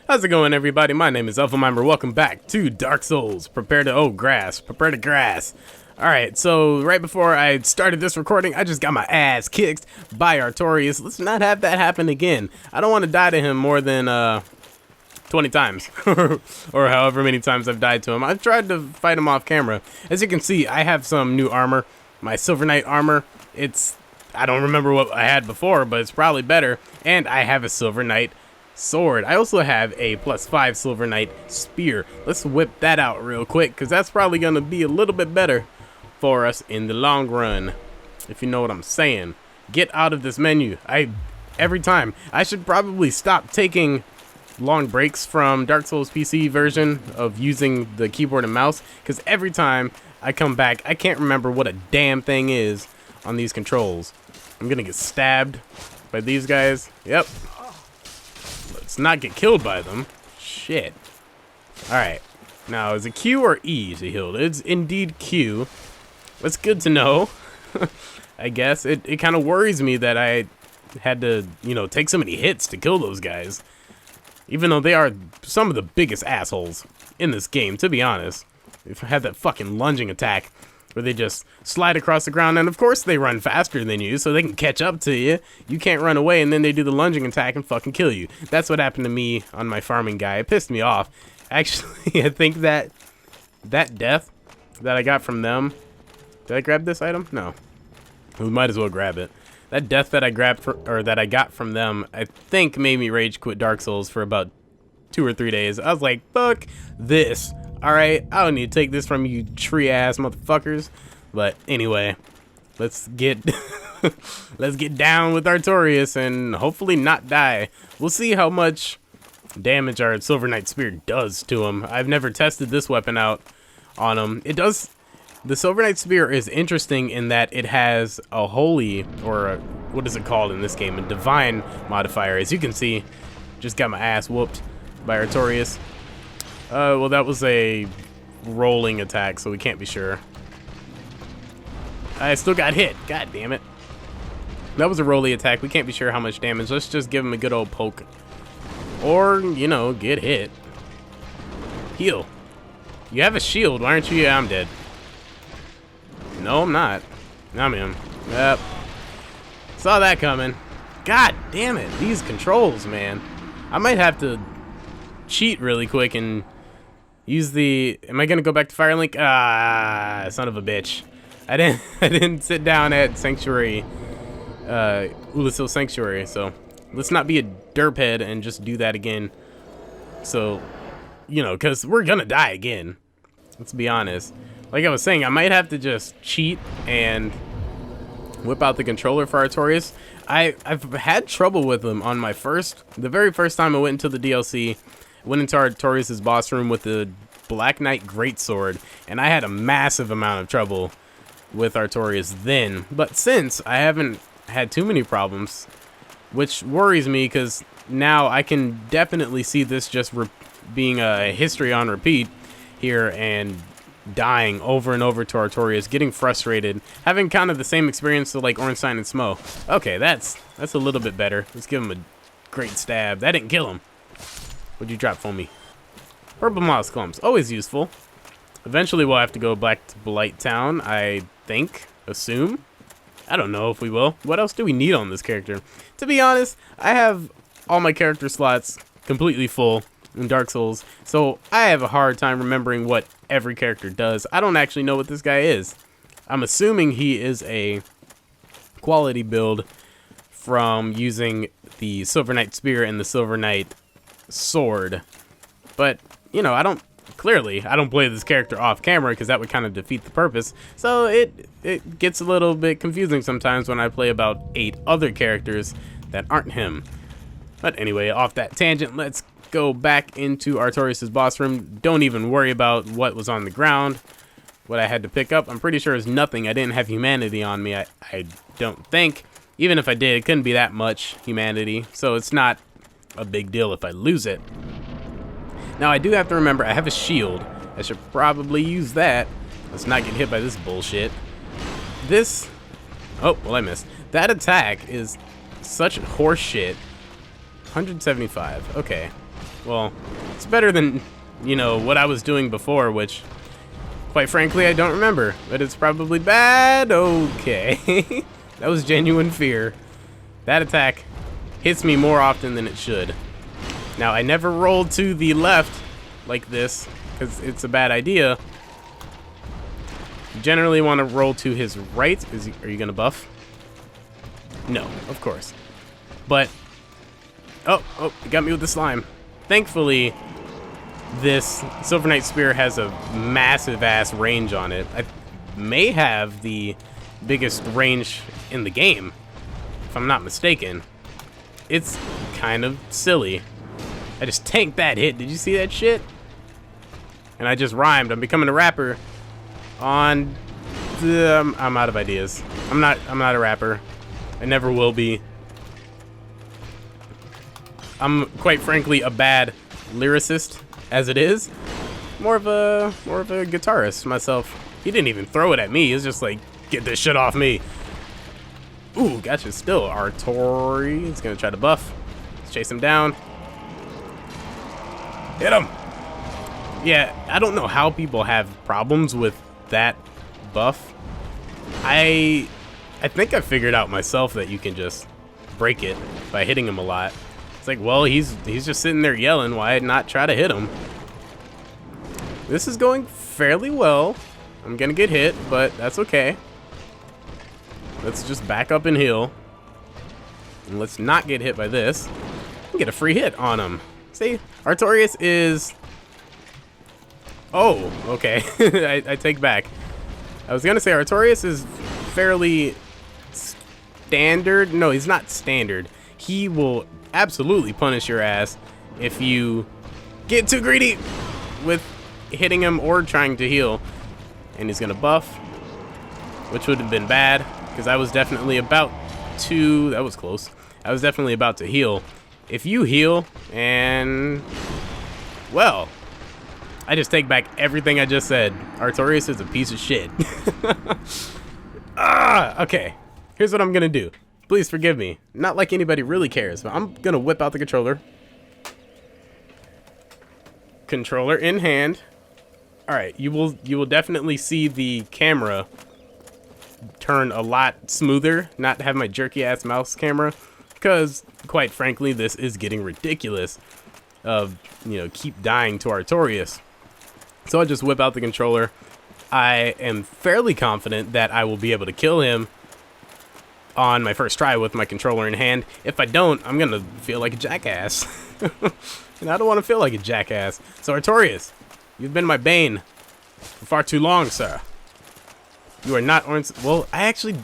How's it going, everybody? My name is Effylmimer. Welcome back to Dark Souls. Prepare to grass. Alright, so right before I started this recording, I just got my ass kicked by Artorias. Let's not have that happen again. I don't want to die to him more than 20 times or however many times I've died to him. I've tried to fight him off camera. As you can see, I have some new armor. My Silver Knight armor. I don't remember what I had before, but it's probably better. And I have a Silver Knight sword. I also have a +5 Silver Knight spear. Let's whip that out real quick, because that's probably going to be a little bit better for us in the long run, if you know what I'm saying. Get out of this menu. Every time. I should probably stop taking long breaks from Dark Souls PC version of using the keyboard and mouse, because every time I come back, I can't remember what a damn thing is on these controls. I'm going to get stabbed by these guys. Yep. Let's not get killed by them. Shit. Alright. Now, is it Q or E to heal? It's indeed Q. That's good to know. I guess. It kind of worries me that I had to, take so many hits to kill those guys. Even though they are some of the biggest assholes in this game, to be honest. They've had that fucking lunging attack where they just slide across the ground, and of course they run faster than you, so they can catch up to you. You can't run away, and then they do the lunging attack and fucking kill you. That's what happened to me on my farming guy. It pissed me off. Actually, I think that death that I got from them... Did I grab this item? No. We might as well grab it. That death that I got from them, I think made me rage quit Dark Souls for about 2 or 3 days. I was like, fuck this. Alright, I don't need to take this from you tree-ass motherfuckers. But anyway, let's get let's get down with Artorias and hopefully not die. We'll see how much damage our Silver Knight Spear does to him. I've never tested this weapon out on him. The Silver Knight Spear is interesting in that it has a holy, or what is it called in this game, a divine modifier. As you can see, just got my ass whooped by Artorias. Well, that was a rolling attack, so we can't be sure. I still got hit. God damn it. That was a rolling attack. We can't be sure how much damage. Let's just give him a good old poke. Or, get hit. Heal. You have a shield, why aren't you? Yeah, I'm dead. No, I'm not. I'm in. Yep. Saw that coming. God damn it. These controls, man. I might have to cheat really quick and use the... Am I gonna go back to Firelink? Ah, son of a bitch. I didn't sit down at Sanctuary, Ulasil Sanctuary, so let's not be a derphead and just do that again. So, because we're gonna die again. Let's be honest. Like I was saying, I might have to just cheat and whip out the controller for Artorias. I've had trouble with them on the very first time I went into the DLC. Went into Artorias' boss room with the Black Knight Greatsword, and I had a massive amount of trouble with Artorias then. But since, I haven't had too many problems, which worries me because now I can definitely see this just being a history on repeat here and dying over and over to Artorias, getting frustrated, having kind of the same experience to like Ornstein and Smo. Okay, that's a little bit better. Let's give him a great stab. That didn't kill him. What'd you drop for me? Purple moss clumps, always useful. Eventually we'll have to go back to Blight Town, I think, assume. I don't know if we will. What else do we need on this character? To be honest, I have all my character slots completely full in Dark Souls, so I have a hard time remembering what every character does. I don't actually know what this guy is. I'm assuming he is a quality build from using the Silver Knight Spear and the Silver Knight Sword, but I don't play this character off camera because that would kind of defeat the purpose, so it gets a little bit confusing sometimes when I play about 8 other characters that aren't him. But anyway, off that tangent, let's go back into Artorias' boss room. Don't even worry about what was on the ground, what I had to pick up. I'm pretty sure it's nothing. I didn't have humanity on me. I don't think. Even if I did, it couldn't be that much humanity, so it's not a big deal if I lose it. Now I do have to remember I have a shield. I should probably use that. Let's not get hit by this bullshit. Oh, well, I missed. That attack is such horse shit. 175. Okay. Well, it's better than, you know, what I was doing before, which, quite frankly, I don't remember. But it's probably bad. Okay. That was genuine fear. That attack hits me more often than it should. Now, I never rolled to the left like this, because it's a bad idea. You generally want to roll to his right. Are you going to buff? No, of course. But, oh, it got me with the slime. Thankfully, this Silver Knight Spear has a massive ass range on it. I may have the biggest range in the game, if I'm not mistaken. It's kind of silly. I just tanked that hit. Did you see that shit? And I just rhymed. I'm becoming a rapper on the... I'm out of ideas. I'm not a rapper. I never will be. I'm quite frankly a bad lyricist as it is. More of a guitarist myself. He didn't even throw it at me. It's just like, get this shit off me. Ooh, gotcha. Still, Artori is gonna try to buff. Let's chase him down. Hit him. Yeah, I don't know how people have problems with that buff. I think I figured out myself that you can just break it by hitting him a lot. It's like, well, he's just sitting there yelling. Why not try to hit him? This is going fairly well. I'm gonna get hit, but that's okay. Let's just back up and heal. And let's not get hit by this. And get a free hit on him. See, Artorias is... Oh, okay. I take back. I was gonna say Artorias is fairly standard. No, he's not standard. He will absolutely punish your ass if you get too greedy with hitting him or trying to heal. And he's gonna buff, which would have been bad because I was definitely about to... That was close. I was definitely about to heal. If you heal and... Well, I just take back everything I just said. Artorias is a piece of shit. Okay. Here's what I'm gonna do. Please forgive me. Not like anybody really cares, but I'm gonna whip out the controller. Controller in hand. Alright, you will definitely see the camera turn a lot smoother, not have my jerky ass mouse camera, because quite frankly this is getting ridiculous of, you know, keep dying to Artorias. So I'll just whip out the controller. I am fairly confident that I will be able to kill him on my first try with my controller in hand. If I don't, I'm gonna feel like a jackass. And I don't want to feel like a jackass. So Artorias, you've been my bane for far too long, sir. You are not Ornstein. Well, I actually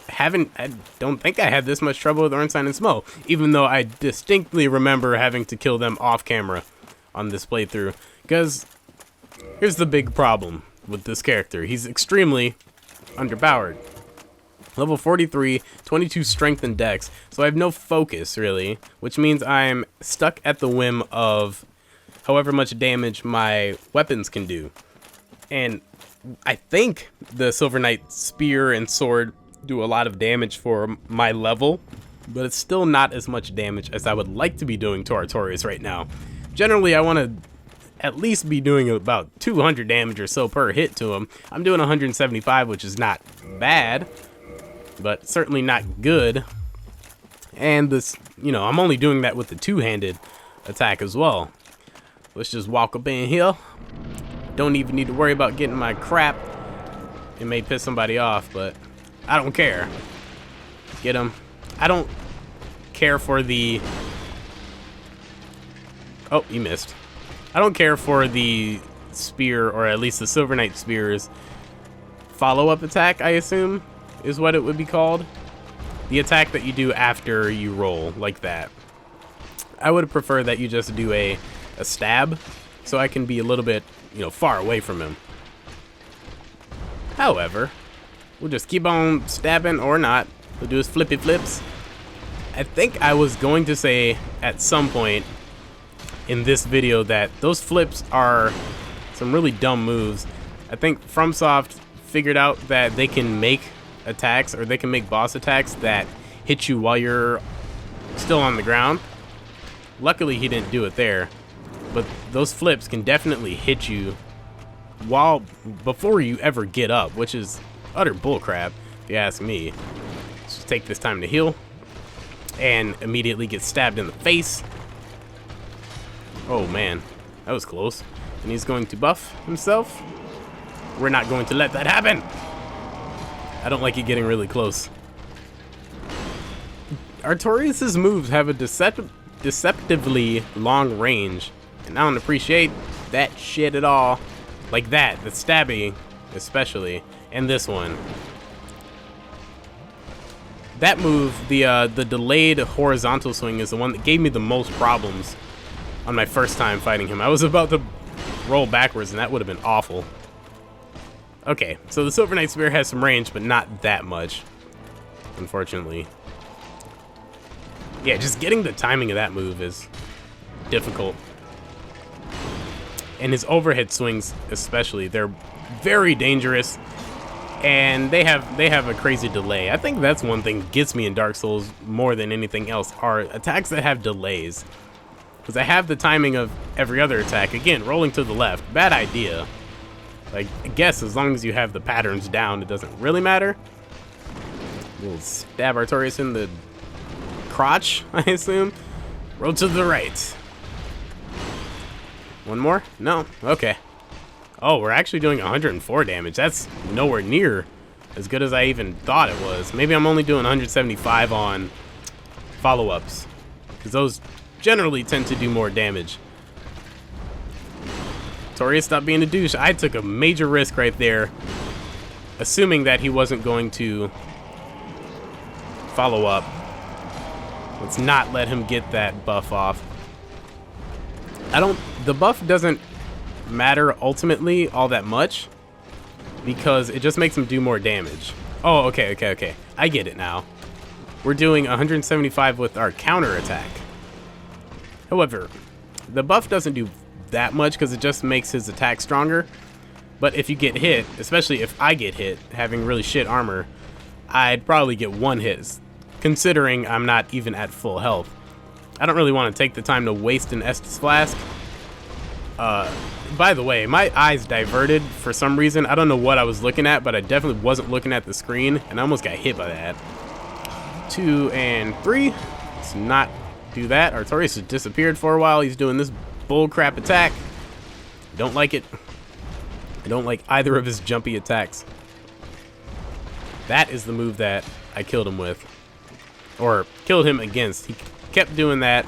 haven't... I don't think I had this much trouble with Ornstein and Smo, even though I distinctly remember having to kill them off camera on this playthrough. Because here's the big problem with this character. He's extremely underpowered. Level 43, 22 strength and dex, so I have no focus, really, which means I'm stuck at the whim of however much damage my weapons can do. And I think the Silver Knight Spear and Sword do a lot of damage for my level, but it's still not as much damage as I would like to be doing to Artorias right now. Generally, I want to at least be doing about 200 damage or so per hit to him. I'm doing 175, which is not bad, but certainly not good. And this, you know, I'm only doing that with the two-handed attack as well. Let's just walk up in here. Don't even need to worry about getting my crap. It may piss somebody off, but I don't care. Get him. I don't care for the... Oh, you missed. I don't care for the spear, or at least the Silver Knight Spear's follow-up attack, I assume, is what it would be called. The attack that you do after you roll, like that. I would prefer that you just do a stab, so I can be a little bit, you know, far away from him. However, we'll just keep on stabbing or not. We'll do his flippy flips. I think I was going to say at some point in this video that those flips are some really dumb moves. I think FromSoft figured out that they can make attacks, or they can make boss attacks that hit you while you're still on the ground. Luckily he didn't do it there. but those flips can definitely hit you before you ever get up, which is utter bullcrap, if you ask me. Let's just take this time to heal, and immediately get stabbed in the face. Oh man, that was close. And he's going to buff himself. We're not going to let that happen. I don't like it getting really close. Artorias' moves have a deceptively long range, and I don't appreciate that shit at all. Like that, the stabbing especially, and this one. That move, the delayed horizontal swing, is the one that gave me the most problems on my first time fighting him. I was about to roll backwards, and that would have been awful. Okay, so the Silver Knight Spear has some range, but not that much, unfortunately. Yeah, just getting the timing of that move is difficult. And his overhead swings especially, they're very dangerous, and they have a crazy delay. I think that's one thing that gets me in Dark Souls more than anything else, are attacks that have delays. Because I have the timing of every other attack. Again, rolling to the left, bad idea. Like, I guess as long as you have the patterns down, it doesn't really matter. We'll stab Artorias in the crotch, I assume. Roll to the right. One more? No? Okay. Oh, we're actually doing 104 damage. That's nowhere near as good as I even thought it was. Maybe I'm only doing 175 on follow-ups, because those generally tend to do more damage. Artorias, stop being a douche. I took a major risk right there, assuming that he wasn't going to follow up. Let's not let him get that buff off. The buff doesn't matter ultimately all that much, because it just makes him do more damage. Oh, okay. I get it now. We're doing 175 with our counter attack. However, the buff doesn't do that much because it just makes his attack stronger. But if you get hit, especially if I get hit, having really shit armor, I'd probably get one hit, considering I'm not even at full health. I don't really want to take the time to waste an Estus Flask. By the way, my eyes diverted for some reason. I don't know what I was looking at, but I definitely wasn't looking at the screen, and I almost got hit by that. 2 and 3. Let's not do that. Artorias has disappeared for a while. He's doing this bullcrap attack. Don't like it. I don't like either of his jumpy attacks. That is the move that I killed him with. Or killed him against. He kept doing that.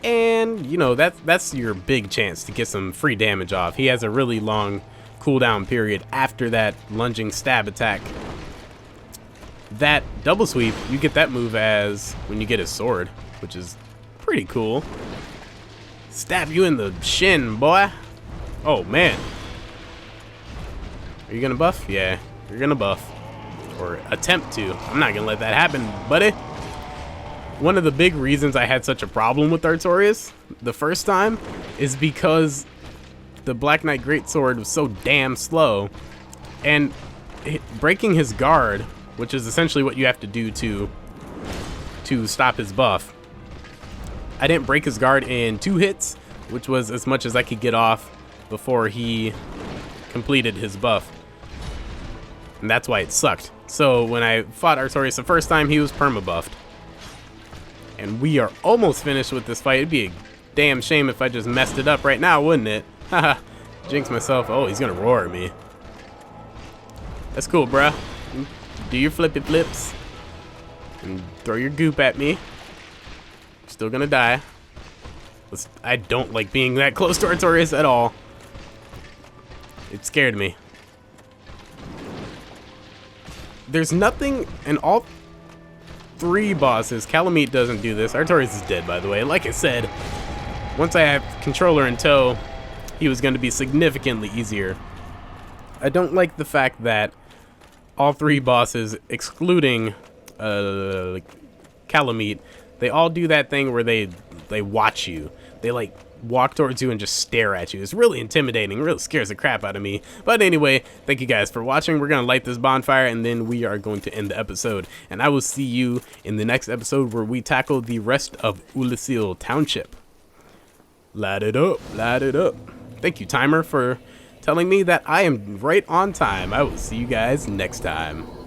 And, you know, that's your big chance to get some free damage off. He has a really long cooldown period after that lunging stab attack. That double sweep, you get that move as when you get his sword, which is pretty cool. Stab you in the shin, boy. Oh, man. Are you gonna buff? Yeah, you're gonna buff. Or attempt to. I'm not gonna let that happen, buddy. One of the big reasons I had such a problem with Artorias the first time is because the Black Knight Greatsword was so damn slow, and breaking his guard, which is essentially what you have to do to stop his buff. I didn't break his guard in 2 hits, which was as much as I could get off before he completed his buff. And that's why it sucked. So when I fought Artorias the first time, he was perma-buffed. And we are almost finished with this fight. It'd be a damn shame if I just messed it up right now, wouldn't it? Haha. Jinx myself. Oh, he's gonna roar at me. That's cool, bruh. Do your flippy flips. And throw your goop at me. Still gonna die. I don't like being that close to Artorias at all. It scared me. There's nothing in all 3 bosses. Calamite doesn't do this. Artorias is dead, by the way. Like I said, once I have controller in tow, he was going to be significantly easier. I don't like the fact that all 3 bosses, excluding Calamite, they all do that thing where they watch you. They like walk towards you and just stare at you. It's really intimidating. It really scares the crap out of me. But anyway, thank you guys for watching. We're going to light this bonfire, and then we are going to end the episode. And I will see you in the next episode where we tackle the rest of Ulyssil Township. Light it up, light it up. Thank you, timer, for telling me that I am right on time. I will see you guys next time.